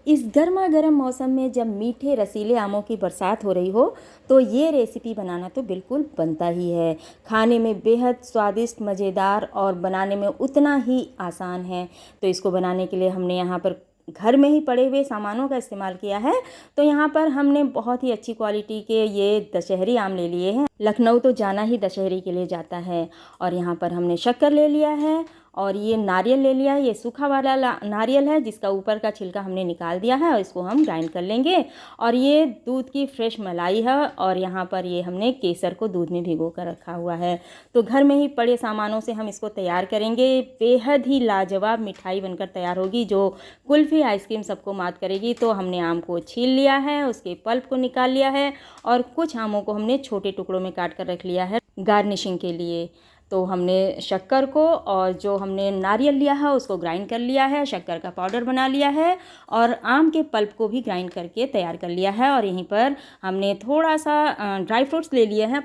इस गर्मा गर्म मौसम में जब मीठे रसीले आमों की बरसात हो रही हो तो ये रेसिपी बनाना तो बिल्कुल बनता ही है। खाने में बेहद स्वादिष्ट, मज़ेदार और बनाने में उतना ही आसान है। तो इसको बनाने के लिए हमने यहाँ पर घर में ही पड़े हुए सामानों का इस्तेमाल किया है। तो यहाँ पर हमने बहुत ही अच्छी क्वालिटी के ये दशहरी आम ले लिए हैं। लखनऊ तो जाना ही दशहरी के लिए जाता है। और यहाँ पर हमने शक्कर ले लिया है और ये नारियल ले लिया है। ये सूखा वाला नारियल है जिसका ऊपर का छिलका हमने निकाल दिया है और इसको हम ग्राइंड कर लेंगे। और ये दूध की फ्रेश मलाई है और यहाँ पर ये हमने केसर को दूध में भिगो कर रखा हुआ है। तो घर में ही पड़े सामानों से हम इसको तैयार करेंगे। बेहद ही लाजवाब मिठाई बनकर तैयार होगी जो कुल्फ़ी, आइसक्रीम सबको मात करेगी। तो हमने आम को छील लिया है, उसके पल्प को निकाल लिया है और कुछ आमों को हमने छोटे टुकड़ों में काट कर रख लिया है गार्निशिंग के लिए। तो हमने शक्कर को और जो हमने नारियल लिया है उसको ग्राइंड कर लिया है, शक्कर का पाउडर बना लिया है और आम के पल्प को भी ग्राइंड करके तैयार कर लिया है। और यहीं पर हमने थोड़ा सा ड्राई फ्रूट्स ले लिए हैं।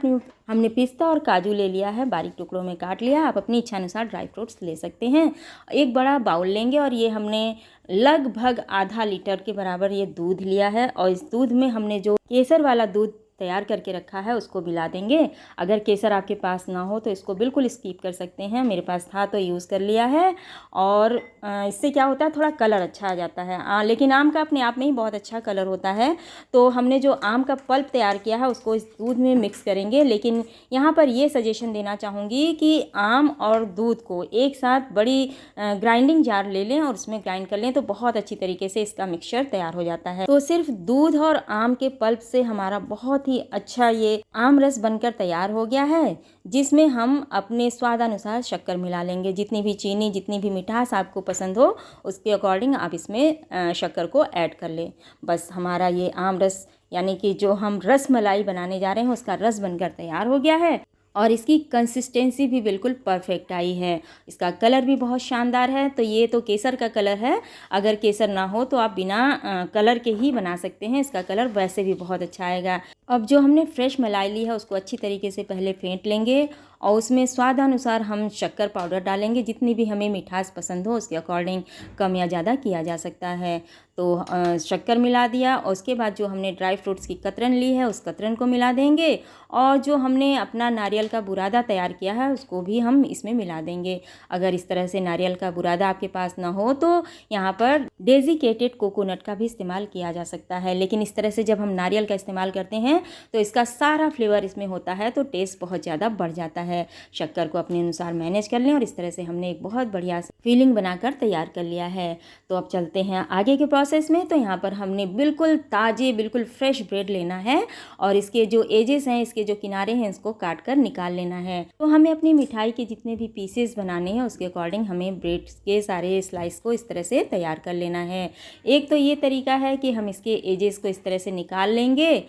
हमने पिस्ता और काजू ले लिया है, बारीक टुकड़ों में काट लिया। आप अपनी इच्छा अनुसार ड्राई फ्रूट्स ले सकते हैं। एक बड़ा बाउल लेंगे और ये हमने लगभग आधा लीटर के बराबर ये दूध लिया है और इस दूध में हमने जो केसर वाला दूध तैयार करके रखा है उसको मिला देंगे। अगर केसर आपके पास ना हो तो इसको बिल्कुल स्किप कर सकते हैं। मेरे पास था तो यूज़ कर लिया है। और इससे क्या होता है, थोड़ा कलर अच्छा आ जाता है। लेकिन आम का अपने आप में ही बहुत अच्छा कलर होता है। तो हमने जो आम का पल्प तैयार किया है उसको इस दूध में मिक्स करेंगे। लेकिन यहाँ पर ये सजेशन देना चाहूँगी कि आम और दूध को एक साथ बड़ी ग्राइंडिंग जार ले लें और उसमें ग्राइंड कर लें तो बहुत अच्छी तरीके से इसका मिक्सचर तैयार हो जाता है। तो सिर्फ दूध और आम के पल्प से हमारा बहुत ही अच्छा ये आम रस बनकर तैयार हो गया है, जिसमें हम अपने स्वादानुसार शक्कर मिला लेंगे। जितनी भी चीनी, जितनी भी मिठास आपको पसंद हो उसके अकॉर्डिंग आप इसमें शक्कर को ऐड कर लें। बस हमारा ये आम रस यानी कि जो हम रस मलाई बनाने जा रहे हैं उसका रस बनकर तैयार हो गया है। और इसकी कंसिस्टेंसी भी बिल्कुल परफेक्ट आई है। इसका कलर भी बहुत शानदार है। तो ये तो केसर का कलर है। अगर केसर ना हो तो आप बिना कलर के ही बना सकते हैं। इसका कलर वैसे भी बहुत अच्छा आएगा। अब जो हमने फ्रेश मलाई ली है उसको अच्छी तरीके से पहले फेंट लेंगे और उसमें स्वादानुसार हम शक्कर पाउडर डालेंगे। जितनी भी हमें मिठास पसंद हो उसके अकॉर्डिंग कम या ज़्यादा किया जा सकता है। तो शक्कर मिला दिया और उसके बाद जो हमने ड्राई फ्रूट्स की कतरन ली है उस कतरन को मिला देंगे और जो हमने अपना नारियल का बुरादा तैयार किया है उसको भी हम इसमें मिला देंगे। अगर इस तरह से नारियल का बुरादा आपके पास ना हो तो यहाँ पर डेजिकेटेड कोकोनट का भी इस्तेमाल किया जा सकता है। लेकिन इस तरह से जब हम नारियल का इस्तेमाल करते हैं तो इसका सारा फ्लेवर इसमें होता है तो टेस्ट बहुत ज़्यादा बढ़ जाता है। शक्कर को अपने अनुसार मैनेज कर लें और इस तरह से हमने एक बहुत बढ़िया फीलिंग बनाकर तैयार कर लिया है। तो अब चलते हैं आगे के प्रोसेस में। तो यहाँ पर हमने बिल्कुल ताज़े, बिल्कुल फ्रेश ब्रेड लेना है और इसके जो एजेस हैं, इसके जो किनारे हैं, इसको काट कर निकाल लेना है। तो हमें अपनी मिठाई के जितने भी पीसेस बनाने हैं उसके अकॉर्डिंग हमें ब्रेड के सारे स्लाइस को इस तरह से तैयार कर लेना है। एक तो ये तरीका है कि हम इसके एजेस को इस तरह से निकाल लेंगे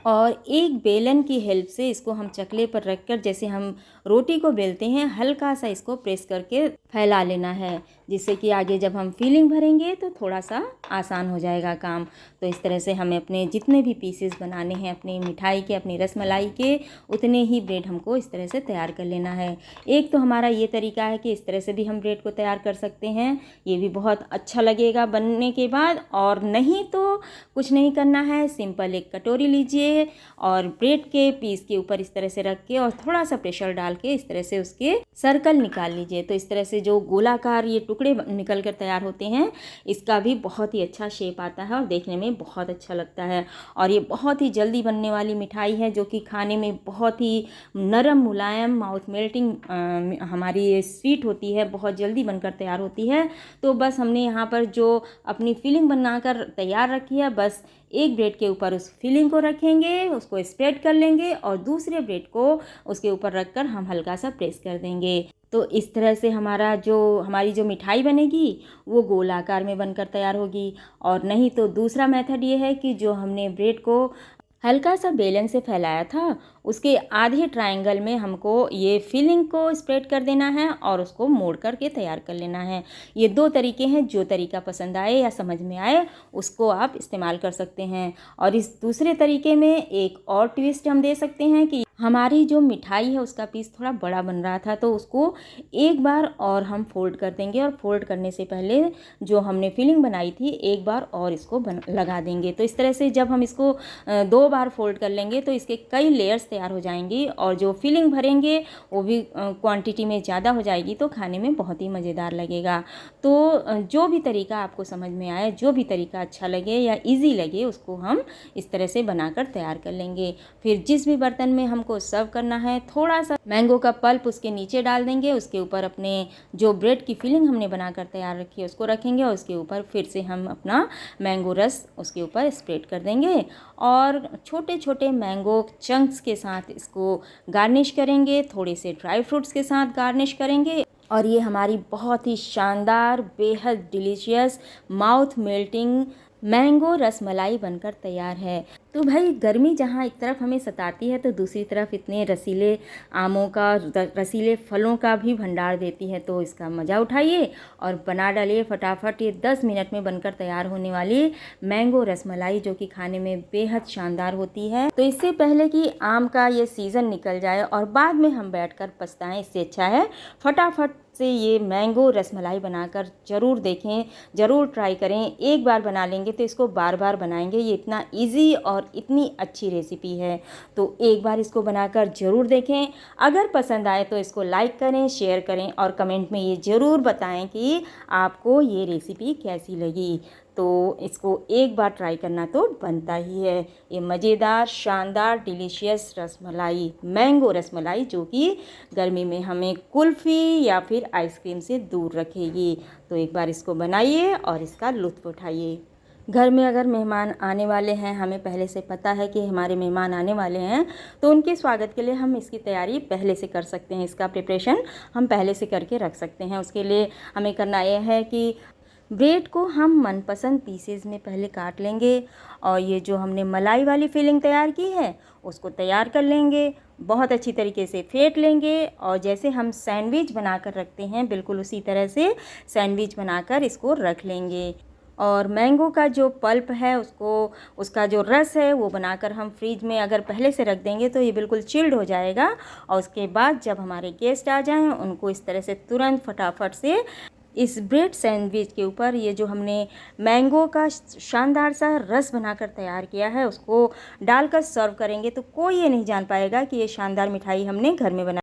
और एक बेलन की हेल्प से इसको हम चकले पर रखकर, जैसे हम रोटी को बेलते हैं, हल्का सा इसको प्रेस करके फैला लेना है, जिससे कि आगे जब हम फिलिंग भरेंगे तो थोड़ा सा आसान हो जाएगा काम। तो इस तरह से हमें अपने जितने भी पीसेस बनाने हैं अपनी मिठाई के, अपनी रसमलाई के, उतने ही ब्रेड हमको इस तरह से तैयार कर लेना है। एक तो हमारा ये तरीका है कि इस तरह से भी हम ब्रेड को तैयार कर सकते हैं, ये भी बहुत अच्छा लगेगा बनने के बाद। और नहीं तो कुछ नहीं करना है, सिंपल एक कटोरी लीजिए और ब्रेड के पीस के ऊपर इस तरह से रख के और थोड़ा सा प्रेशर डाल के इस तरह से उसके सर्कल निकाल लीजिए। तो इस तरह से जो गोलाकार ये टुकड़े निकल कर तैयार होते हैं, इसका भी बहुत ही अच्छा शेप आता है और देखने में बहुत अच्छा लगता है। और ये बहुत ही जल्दी बनने वाली मिठाई है जो कि खाने में बहुत ही नरम, मुलायम, माउथ मेल्टिंग हमारी ये स्वीट होती है, बहुत जल्दी बनकर तैयार होती है। तो बस हमने यहाँ पर जो अपनी फिलिंग बनाकर तैयार रखी है, बस एक ब्रेड के ऊपर उस फिलिंग को रखेंगे, उसको स्प्रेड कर लेंगे और दूसरे ब्रेड को उसके ऊपर रखकर हम हल्का सा प्रेस कर देंगे। तो इस तरह से हमारी जो मिठाई बनेगी वो गोलाकार में बनकर तैयार होगी। और नहीं तो दूसरा मेथड ये है कि जो हमने ब्रेड को हल्का सा बेलन से फैलाया था उसके आधे ट्रायंगल में हमको ये फिलिंग को स्प्रेड कर देना है और उसको मोड़ करके तैयार कर लेना है। ये दो तरीके हैं, जो तरीका पसंद आए या समझ में आए उसको आप इस्तेमाल कर सकते हैं। और इस दूसरे तरीके में एक और ट्विस्ट हम दे सकते हैं कि हमारी जो मिठाई है उसका पीस थोड़ा बड़ा बन रहा था, तो उसको एक बार और हम फोल्ड कर देंगे और फोल्ड करने से पहले जो हमने फिलिंग बनाई थी एक बार और इसको लगा देंगे। तो इस तरह से जब हम इसको 2 बार फोल्ड कर लेंगे तो इसके कई लेयर्स तैयार हो जाएंगी और जो फिलिंग भरेंगे वो भी क्वांटिटी में ज़्यादा हो जाएगी, तो खाने में बहुत ही मज़ेदार लगेगा। तो जो भी तरीका आपको समझ में आए, जो भी तरीका अच्छा लगे या ईजी लगे, उसको हम इस तरह से बनाकर तैयार कर लेंगे। फिर जिस भी बर्तन में हमको सर्व करना है, थोड़ा सा मैंगो का पल्प उसके नीचे डाल देंगे, उसके ऊपर अपने जो ब्रेड की फिलिंग हमने बनाकर तैयार रखी है उसको रखेंगे और उसके ऊपर फिर से हम अपना मैंगो रस उसके ऊपर स्प्रेड कर देंगे और छोटे छोटे मैंगो चंक्स के साथ इसको गार्निश करेंगे, थोड़े से ड्राई फ्रूट्स के साथ गार्निश करेंगे और ये हमारी बहुत ही शानदार, बेहद delicious, mouth melting mango rasmalai बनकर तैयार है। तो भाई गर्मी जहाँ एक तरफ हमें सताती है तो दूसरी तरफ इतने रसीले आमों का, रसीले फलों का भी भंडार देती है, तो इसका मज़ा उठाइए और बना डालिए फटाफट ये 10 मिनट में बनकर तैयार होने वाली मैंगो रसमलाई, जो कि खाने में बेहद शानदार होती है। तो इससे पहले कि आम का ये सीज़न निकल जाए और बाद में हम बैठकर पछताएं, इससे अच्छा है फटाफट से ये मैंगो रसमलाई बनाकर ज़रूर देखें, ज़रूर ट्राई करें। एक बार बना लेंगे तो इसको बार बार बनाएंगे, ये इतना इजी और इतनी अच्छी रेसिपी है। तो एक बार इसको बनाकर ज़रूर देखें। अगर पसंद आए तो इसको लाइक करें, शेयर करें और कमेंट में ये ज़रूर बताएं कि आपको ये रेसिपी कैसी लगी। तो इसको एक बार ट्राई करना तो बनता ही है। ये मज़ेदार, शानदार, डिलीशियस रसमलाई, मैंगो रसमलाई, जो कि गर्मी में हमें कुल्फ़ी या फिर आइसक्रीम से दूर रखेगी। तो एक बार इसको बनाइए और इसका लुत्फ़ उठाइए। घर में अगर मेहमान आने वाले हैं, हमें पहले से पता है कि हमारे मेहमान आने वाले हैं, तो उनके स्वागत के लिए हम इसकी तैयारी पहले से कर सकते हैं। इसका प्रिपरेशन हम पहले से करके रख सकते हैं। उसके लिए हमें करना यह है कि ब्रेड को हम मनपसंद पीसेस में पहले काट लेंगे और ये जो हमने मलाई वाली फिलिंग तैयार की है उसको तैयार कर लेंगे, बहुत अच्छी तरीके से फेंट लेंगे और जैसे हम सैंडविच बनाकर रखते हैं बिल्कुल उसी तरह से सैंडविच बनाकर इसको रख लेंगे। और मैंगो का जो पल्प है उसका जो रस है वो बनाकर हम फ्रिज में अगर पहले से रख देंगे तो ये बिल्कुल चिल्ड हो जाएगा और उसके बाद जब हमारे गेस्ट आ जाएं उनको इस तरह से तुरंत फटाफट से इस ब्रेड सैंडविच के ऊपर ये जो हमने मैंगो का शानदार सा रस बनाकर तैयार किया है उसको डालकर सर्व करेंगे, तो कोई ये नहीं जान पाएगा कि ये शानदार मिठाई हमने घर में बनाई।